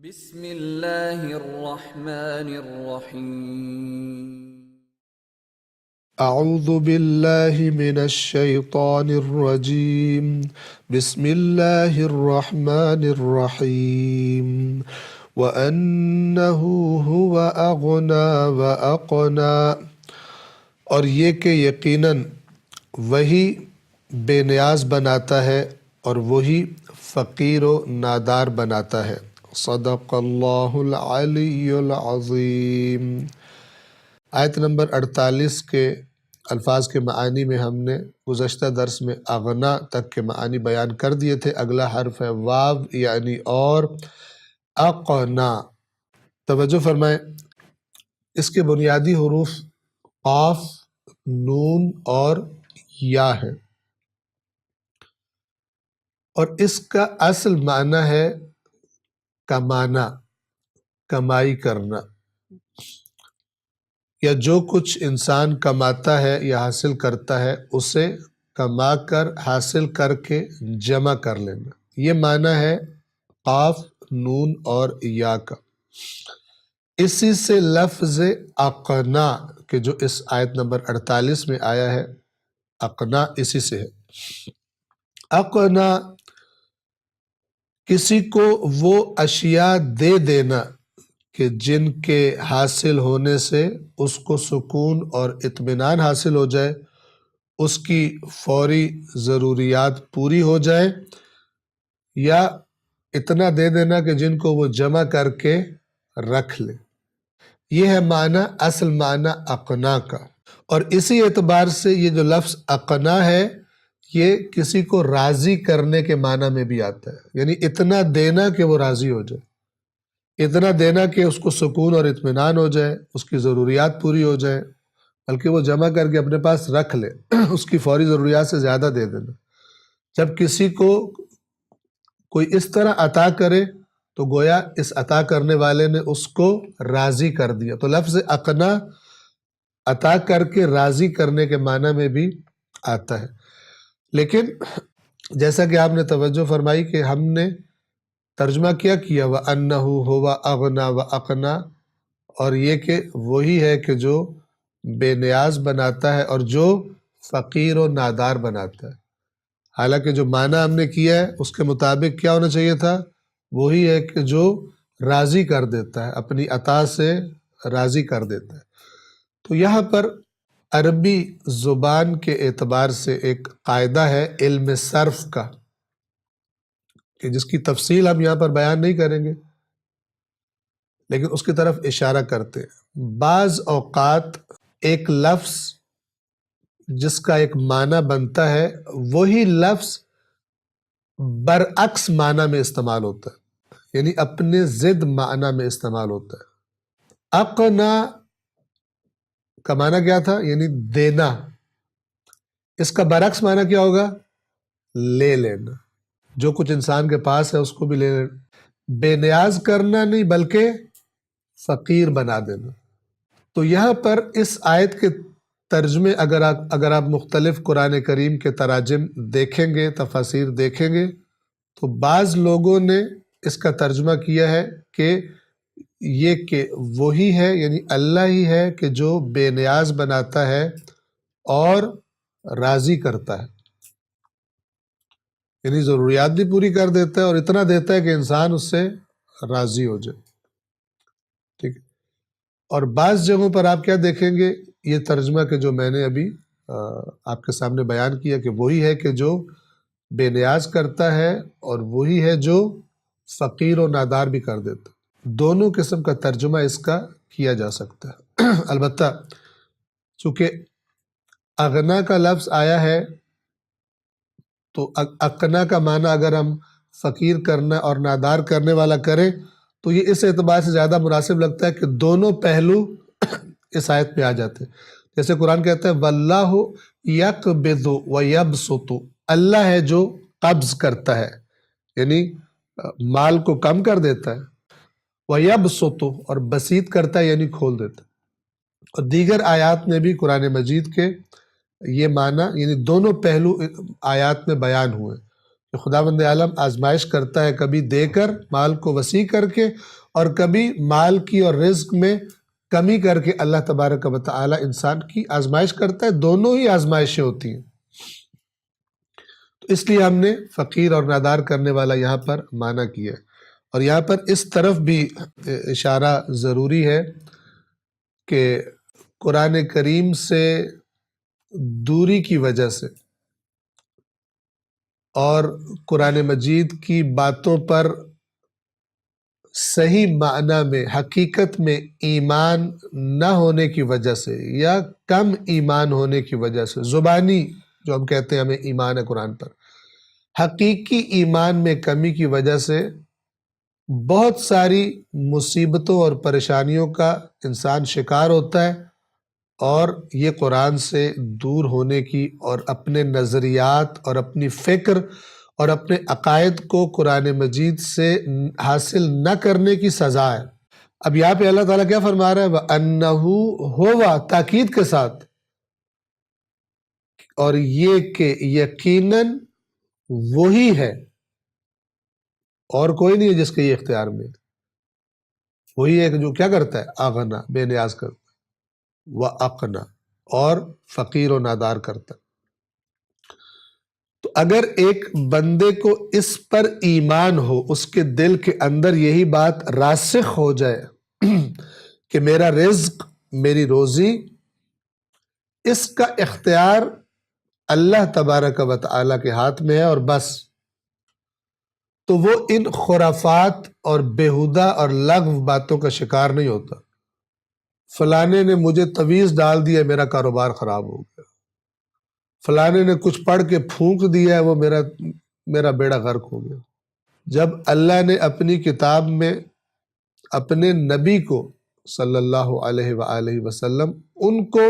بسم اللہ الرحمن الرحیم اعوذ باللہ من الشیطان الرجیم بسم اللہ الرحمن الرحیم وَأَنَّهُ هُوَ أَغْنَى وَأَقْنَى، اور یہ کہ یقیناً وہی بے نیاز بناتا ہے اور وہی فقیر و نادار بناتا ہے۔ صدق اللہ العلی العظیم۔ آیت نمبر 48 کے الفاظ کے معانی میں ہم نے گزشتہ درس میں اغنا تک کے معانی بیان کر دیے تھے۔ اگلا حرف ہے واو یعنی اور، اقنا۔ توجہ فرمائیں، اس کے بنیادی حروف قاف، نون اور یا ہے، اور اس کا اصل معنی ہے کمانا، کمائی کرنا، یا جو کچھ انسان کماتا ہے یا حاصل کرتا ہے اسے کما کر حاصل کر کے جمع کر لینا، یہ معنی ہے قاف، نون اور یا کا۔ اسی سے لفظ اقنا کہ جو اس آیت نمبر 48 میں آیا ہے، اقنا اسی سے ہے۔ اقنا کسی کو وہ اشیاء دے دینا کہ جن کے حاصل ہونے سے اس کو سکون اور اطمینان حاصل ہو جائے، اس کی فوری ضروریات پوری ہو جائے، یا اتنا دے دینا کہ جن کو وہ جمع کر کے رکھ لے۔ یہ ہے معنی، اصل معنی اقنا کا۔ اور اسی اعتبار سے یہ جو لفظ اقنا ہے یہ کسی کو راضی کرنے کے معنی میں بھی آتا ہے، یعنی اتنا دینا کہ وہ راضی ہو جائے، اتنا دینا کہ اس کو سکون اور اطمینان ہو جائے، اس کی ضروریات پوری ہو جائے، بلکہ وہ جمع کر کے اپنے پاس رکھ لے، اس کی فوری ضروریات سے زیادہ دے دینا۔ جب کسی کو کوئی اس طرح عطا کرے تو گویا اس عطا کرنے والے نے اس کو راضی کر دیا۔ تو لفظ اقنا عطا کر کے راضی کرنے کے معنی میں بھی آتا ہے، لیکن جیسا کہ آپ نے توجہ فرمائی کہ ہم نے ترجمہ کیا وَأَنَّهُ هُوَ أَغْنَى وَأَقْنَى، اور یہ کہ وہی ہے کہ جو بے نیاز بناتا ہے اور جو فقیر و نادار بناتا ہے۔ حالانکہ جو معنی ہم نے کیا ہے اس کے مطابق کیا ہونا چاہیے تھا؟ وہی ہے کہ جو راضی کر دیتا ہے، اپنی عطا سے راضی کر دیتا ہے۔ تو یہاں پر عربی زبان کے اعتبار سے ایک قاعدہ ہے علم صرف کا، کہ جس کی تفصیل ہم یہاں پر بیان نہیں کریں گے، لیکن اس کی طرف اشارہ کرتے ہیں۔ بعض اوقات ایک لفظ جس کا ایک معنی بنتا ہے وہی لفظ برعکس معنی میں استعمال ہوتا ہے، یعنی اپنے ضد معنی میں استعمال ہوتا ہے۔ اقنا کا معنی کیا تھا؟ یعنی دینا۔ اس کا برعکس معنی کیا ہوگا؟ لے لینا۔ جو کچھ انسان کے پاس ہے اس کو بھی لے لینا، بے نیاز کرنا نہیں بلکہ فقیر بنا دینا۔ تو یہاں پر اس آیت کے ترجمے اگر آپ مختلف قرآن کریم کے تراجم دیکھیں گے، تفاسیر دیکھیں گے، تو بعض لوگوں نے اس کا ترجمہ کیا ہے کہ یہ کہ وہی ہے، یعنی اللہ ہی ہے کہ جو بے نیاز بناتا ہے اور راضی کرتا ہے، یعنی ضروریات بھی پوری کر دیتا ہے اور اتنا دیتا ہے کہ انسان اس سے راضی ہو جائے۔ ٹھیک ہے۔ اور بعض جگہوں پر آپ کیا دیکھیں گے، یہ ترجمہ کہ جو میں نے ابھی آپ کے سامنے بیان کیا کہ وہی ہے کہ جو بے نیاز کرتا ہے اور وہی ہے جو فقیر و نادار بھی کر دیتا ہے۔ دونوں قسم کا ترجمہ اس کا کیا جا سکتا ہے۔ البتہ چونکہ اغنا کا لفظ آیا ہے تو اقنا کا معنی اگر ہم فقیر کرنا اور نادار کرنے والا کریں تو یہ اس اعتبار سے زیادہ مناسب لگتا ہے کہ دونوں پہلو اس آیت میں آ جاتے ہیں۔ جیسے قرآن کہتا ہے وَاللَّهُ يَقْبِضُ وَيَبْسُطُ، اللہ ہے جو قبض کرتا ہے، یعنی مال کو کم کر دیتا ہے، وَيَبْسُطُ، اور بسیط کرتا ہے یعنی کھول دیتا ہے۔ اور دیگر آیات میں بھی قرآن مجید کے یہ معنی، یعنی دونوں پہلو آیات میں بیان ہوئے۔ کہ خداوند عالم آزمائش کرتا ہے، کبھی دے کر مال کو وسیع کر کے، اور کبھی مال کی اور رزق میں کمی کر کے اللہ تبارک و تعالی انسان کی آزمائش کرتا ہے۔ دونوں ہی آزمائشیں ہوتی ہیں۔ تو اس لیے ہم نے فقیر اور نادار کرنے والا یہاں پر معنی کیا ہے، اور یہاں پر اس طرف بھی اشارہ ضروری ہے کہ قرآن کریم سے دوری کی وجہ سے اور قرآن مجید کی باتوں پر صحیح معنی میں حقیقت میں ایمان نہ ہونے کی وجہ سے یا کم ایمان ہونے کی وجہ سے، زبانی جو ہم کہتے ہیں ہمیں ایمان ہے قرآن پر، حقیقی ایمان میں کمی کی وجہ سے بہت ساری مصیبتوں اور پریشانیوں کا انسان شکار ہوتا ہے، اور یہ قرآن سے دور ہونے کی اور اپنے نظریات اور اپنی فکر اور اپنے عقائد کو قرآن مجید سے حاصل نہ کرنے کی سزا ہے۔ اب یہاں پہ اللہ تعالیٰ کیا فرما رہا ہے؟ وَأَنَّهُ هُوَ، تاکید کے ساتھ، اور یہ کہ یقیناً وہی ہے، اور کوئی نہیں ہے جس کے یہ اختیار میں، وہی ہے جو کیا کرتا ہے؟ اغنا، بے نیاز کرتا ہے، وَأَقْنَا، اور فقیر و نادار کرتا ہے۔ تو اگر ایک بندے کو اس پر ایمان ہو، اس کے دل کے اندر یہی بات راسخ ہو جائے کہ میرا رزق، میری روزی، اس کا اختیار اللہ تبارک و تعالیٰ کے ہاتھ میں ہے اور بس، تو وہ ان خرافات اور بیہودہ اور لغو باتوں کا شکار نہیں ہوتا۔ فلانے نے مجھے تویز ڈال دیا، میرا کاروبار خراب ہو گیا، فلانے نے کچھ پڑھ کے پھونک دیا ہے، وہ میرا بیڑا غرق ہو گیا۔ جب اللہ نے اپنی کتاب میں اپنے نبی کو صلی اللہ علیہ وآلہ وسلم، ان کو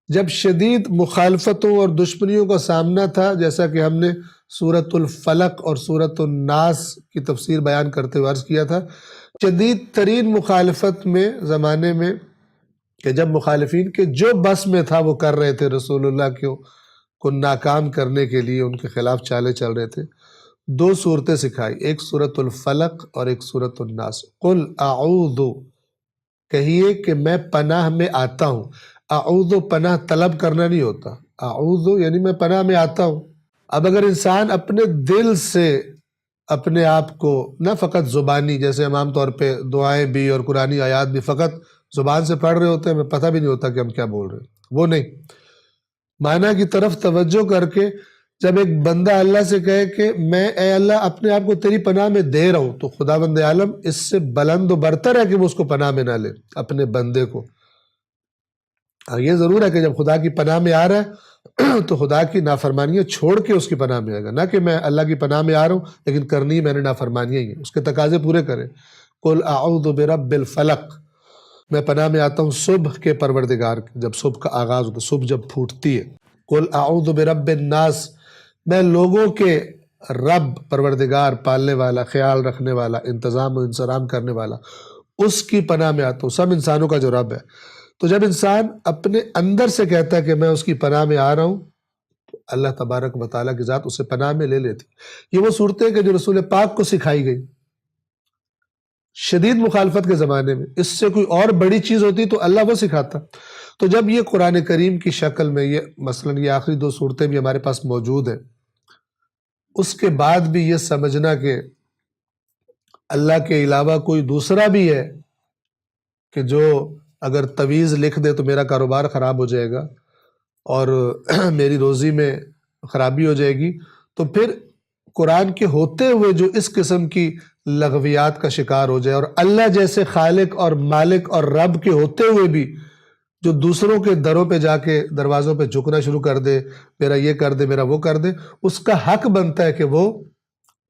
جب شدید مخالفتوں اور دشمنیوں کا سامنا تھا، جیسا کہ ہم نے سورۃ الفلق اور سورۃ الناس کی تفسیر بیان کرتے ہوئے عرض کیا تھا، شدید ترین مخالفت میں زمانے میں، کہ جب مخالفین کے جو بس میں تھا وہ کر رہے تھے، رسول اللہ کو ناکام کرنے کے لیے ان کے خلاف چالے چل رہے تھے، دو صورتیں سکھائی، ایک سورۃ الفلق اور ایک سورۃ الناس۔ قل اعوذ، کہیے کہ میں پناہ میں آتا ہوں۔ اعوذ پناہ طلب کرنا نہیں ہوتا، اعوذ یعنی میں پناہ میں آتا ہوں۔ اب اگر انسان اپنے دل سے اپنے آپ کو، نہ فقط زبانی، جیسے ہم عام طور پہ دعائیں بھی اور قرآنی آیات بھی فقط زبان سے پڑھ رہے ہوتے ہیں، ہمیں پتہ بھی نہیں ہوتا کہ ہم کیا بول رہے ہیں، وہ نہیں، معنی کی طرف توجہ کر کے جب ایک بندہ اللہ سے کہے کہ میں اے اللہ اپنے آپ کو تیری پناہ میں دے رہا ہوں، تو خداوند عالم اس سے بلند و برتر ہے کہ وہ اس کو پناہ میں نہ لے، اپنے بندے کو۔ یہ ضرور ہے کہ جب خدا کی پناہ میں آ رہا ہے تو خدا کی نافرمانیاں چھوڑ کے اس کی پناہ میں آئے گا، نہ کہ میں اللہ کی پناہ میں آ رہا ہوں لیکن کرنی میں نے نافرمانیاں ہی ہیں، اس کے تقاضے پورے کریں۔ قل اعوذ برب الفلق، میں پناہ میں آتا ہوں صبح کے پروردگار کے، جب صبح کا آغاز ہوتا ہے، صبح جب پھوٹتی ہے۔ قل اعوذ برب الناس، میں لوگوں کے رب، پروردگار، پالنے والا، خیال رکھنے والا، انتظام و انصرام کرنے والا، اس کی پناہ میں آتا ہوں، سب انسانوں کا جو رب ہے۔ تو جب انسان اپنے اندر سے کہتا ہے کہ میں اس کی پناہ میں آ رہا ہوں، تو اللہ تبارک و تعالیٰ کی ذات اسے پناہ میں لے لیتی۔ یہ وہ صورتیں کہ جو رسول پاک کو سکھائی گئی شدید مخالفت کے زمانے میں، اس سے کوئی اور بڑی چیز ہوتی تو اللہ وہ سکھاتا۔ تو جب یہ قرآن کریم کی شکل میں، یہ مثلا یہ آخری دو صورتیں بھی ہمارے پاس موجود ہیں، اس کے بعد بھی یہ سمجھنا کہ اللہ کے علاوہ کوئی دوسرا بھی ہے کہ جو اگر تویز لکھ دے تو میرا کاروبار خراب ہو جائے گا اور میری روزی میں خرابی ہو جائے گی، تو پھر قرآن کے ہوتے ہوئے جو اس قسم کی لغویات کا شکار ہو جائے، اور اللہ جیسے خالق اور مالک اور رب کے ہوتے ہوئے بھی جو دوسروں کے دروں پہ جا کے دروازوں پہ جھکنا شروع کر دے، میرا یہ کر دے، میرا وہ کر دے، اس کا حق بنتا ہے کہ وہ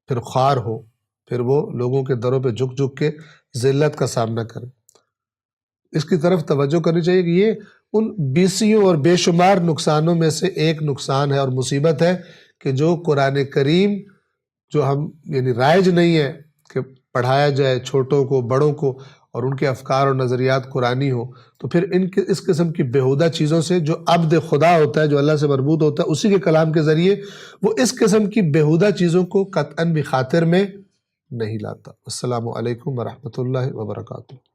پھر خوار ہو، پھر وہ لوگوں کے دروں پہ جھک جھک کے ذلت کا سامنا کرے۔ اس کی طرف توجہ کرنی چاہیے کہ یہ ان بیسیوں اور بے شمار نقصانوں میں سے ایک نقصان ہے اور مصیبت ہے کہ جو قرآن کریم جو ہم یعنی رائج نہیں ہے کہ پڑھایا جائے چھوٹوں کو بڑوں کو، اور ان کے افکار اور نظریات قرآنی ہو، تو پھر اس قسم کی بیہودہ چیزوں سے جو عبد خدا ہوتا ہے، جو اللہ سے مربوط ہوتا ہے، اسی کے کلام کے ذریعے وہ اس قسم کی بیہودہ چیزوں کو قطعاً بھی خاطر میں نہیں لاتا۔ السلام علیکم ورحمۃ اللہ وبرکاتہ۔